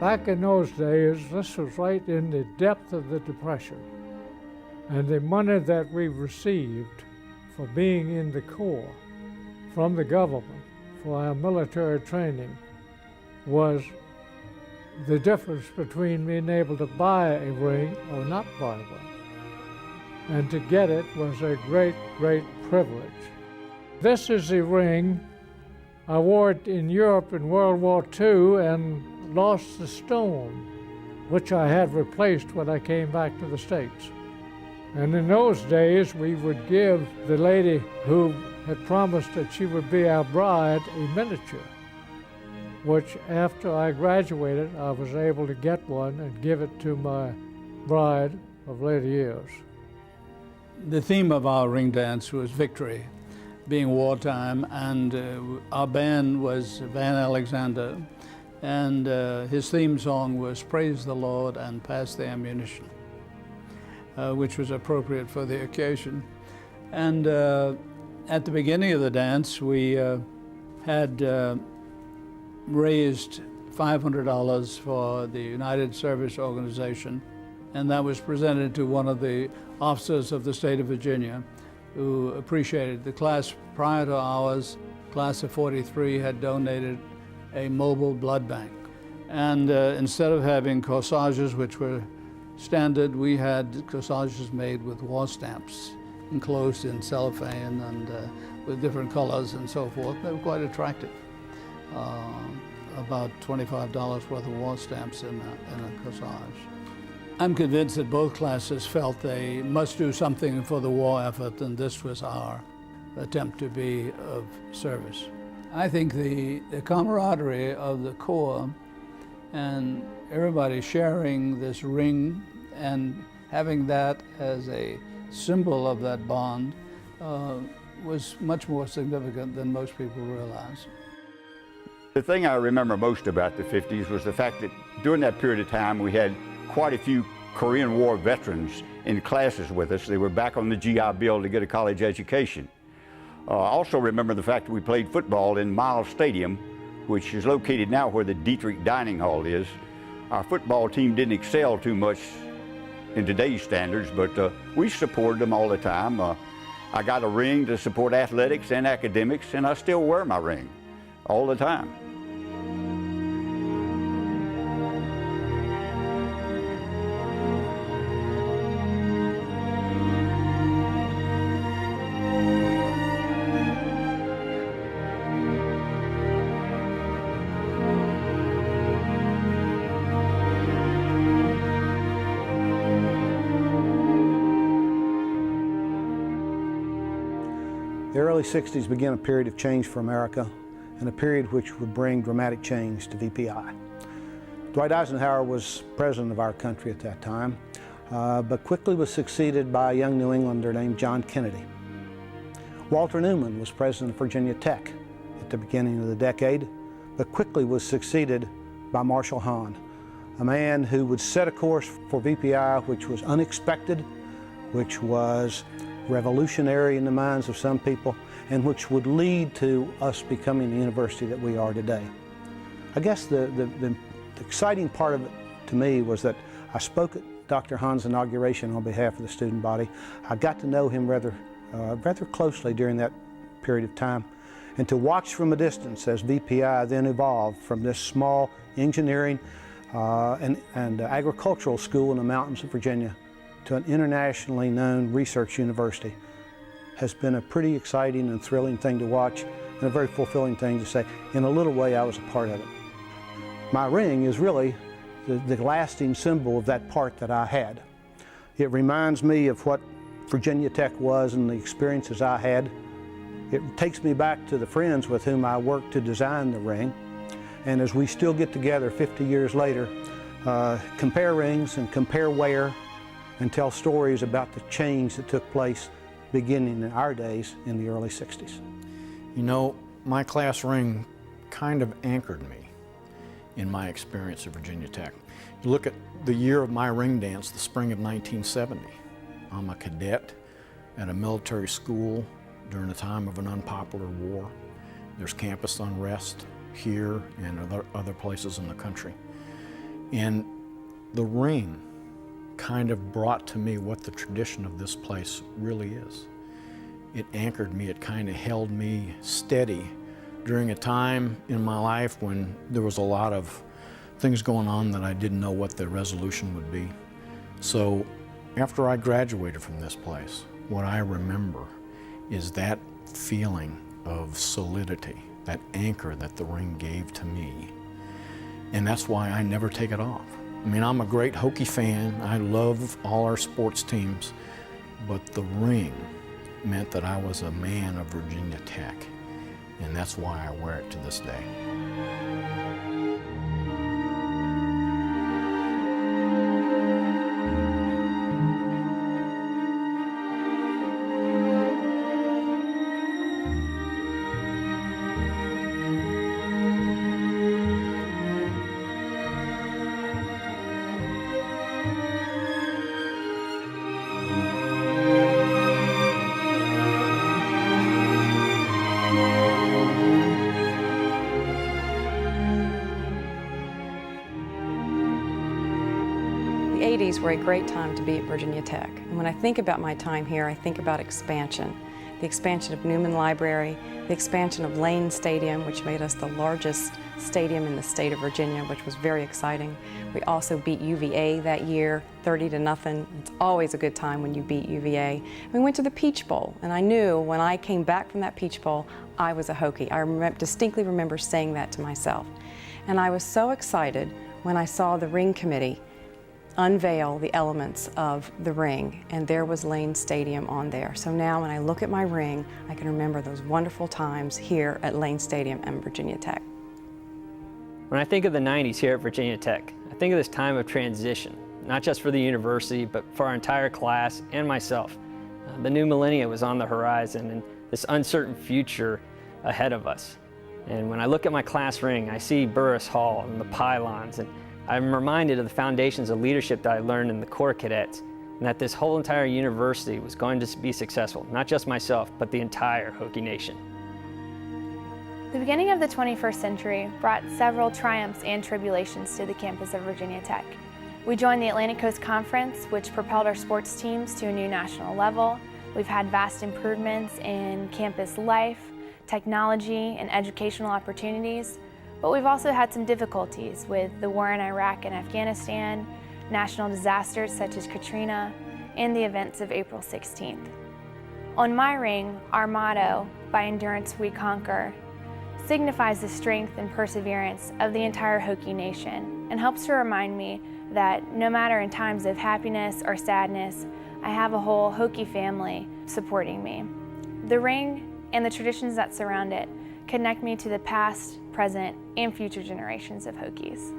back in those days, this was right in the depth of the Depression. And the money that we received for being in the Corps from the government for our military training was the difference between being able to buy a ring or not buy one. And to get it was a great, great privilege. This is the ring. I wore it in Europe in World War II and lost the stone, which I had replaced when I came back to the States. And in those days, we would give the lady who had promised that she would be our bride a miniature, which after I graduated, I was able to get one and give it to my bride of later years. The theme of our ring dance was victory, being wartime, and our band was Van Alexander, and his theme song was Praise the Lord and Pass the Ammunition, which was appropriate for the occasion. And at the beginning of the dance, we had raised $500 for the United Service Organization, and that was presented to one of the officers of the state of Virginia, who appreciated. The class prior to ours, class of 43, had donated a mobile blood bank. And instead of having corsages, which were standard, we had corsages made with war stamps, enclosed in cellophane and with different colors and so forth. They were quite attractive. About $25 worth of war stamps in a corsage. I'm convinced that both classes felt they must do something for the war effort, and this was our attempt to be of service. I think the camaraderie of the Corps and everybody sharing this ring and having that as a symbol of that bond was much more significant than most people realize. The thing I remember most about the 50s was the fact that during that period of time we had quite a few Korean War veterans in classes with us. They were back on the GI Bill to get a college education. I also remember the fact that we played football in Miles Stadium, which is located now where the Dietrich Dining Hall is. Our football team didn't excel too much in today's standards, but we supported them all the time. I got a ring to support athletics and academics, and I still wear my ring all the time. The early 60s began a period of change for America, and a period which would bring dramatic change to VPI. Dwight Eisenhower was president of our country at that time, but quickly was succeeded by a young New Englander named John Kennedy. Walter Newman was president of Virginia Tech at the beginning of the decade, but quickly was succeeded by Marshall Hahn, a man who would set a course for VPI which was unexpected, which was revolutionary in the minds of some people, and which would lead to us becoming the university that we are today. I guess the exciting part of it to me was that I spoke at Dr. Hahn's inauguration on behalf of the student body. I got to know him rather closely during that period of time, and to watch from a distance as VPI then evolved from this small engineering and agricultural school in the mountains of Virginia to an internationally known research university has been a pretty exciting and thrilling thing to watch, and a very fulfilling thing to say. In a little way, I was a part of it. My ring is really the lasting symbol of that part that I had. It reminds me of what Virginia Tech was and the experiences I had. It takes me back to the friends with whom I worked to design the ring, and as we still get together 50 years later, compare rings and compare wear and tell stories about the change that took place beginning in our days in the early 60s. You know, my class ring kind of anchored me in my experience at Virginia Tech. You look at the year of my ring dance, the spring of 1970. I'm a cadet at a military school during a time of an unpopular war. There's campus unrest here and other places in the country. And the ring kind of brought to me what the tradition of this place really is. It anchored me, it kind of held me steady during a time in my life when there was a lot of things going on that I didn't know what the resolution would be. So after I graduated from this place, what I remember is that feeling of solidity, that anchor that the ring gave to me. And that's why I never take it off. I mean, I'm a great hockey fan. I love all our sports teams, but the ring meant that I was a man of Virginia Tech, and that's why I wear it to this day. The 80s were a great time to be at Virginia Tech. And when I think about my time here, I think about expansion. The expansion of Newman Library, the expansion of Lane Stadium, which made us the largest stadium in the state of Virginia, which was very exciting. We also beat UVA that year, 30-0. It's always a good time when you beat UVA. We went to the Peach Bowl, and I knew when I came back from that Peach Bowl, I was a Hokie. I distinctly remember saying that to myself. And I was so excited when I saw the ring committee unveil the elements of the ring, and there was Lane Stadium on there. So now when I look at my ring, I can remember those wonderful times here at Lane Stadium and Virginia Tech. When I think of the 90s here at Virginia Tech, I think of this time of transition, not just for the university, but for our entire class and myself. The new millennia was on the horizon and this uncertain future ahead of us. And when I look at my class ring, I see Burris Hall and the pylons, and I'm reminded of the foundations of leadership that I learned in the Corps Cadets, and that this whole entire university was going to be successful, not just myself, but the entire Hokie Nation. The beginning of the 21st century brought several triumphs and tribulations to the campus of Virginia Tech. We joined the Atlantic Coast Conference, which propelled our sports teams to a new national level. We've had vast improvements in campus life, technology, and educational opportunities. But we've also had some difficulties with the war in Iraq and Afghanistan, national disasters such as Katrina, and the events of April 16th. On my ring, our motto, "By endurance we conquer," signifies the strength and perseverance of the entire Hokie Nation and helps to remind me that no matter in times of happiness or sadness, I have a whole Hokie family supporting me. The ring and the traditions that surround it connect me to the past, present, and future generations of Hokies.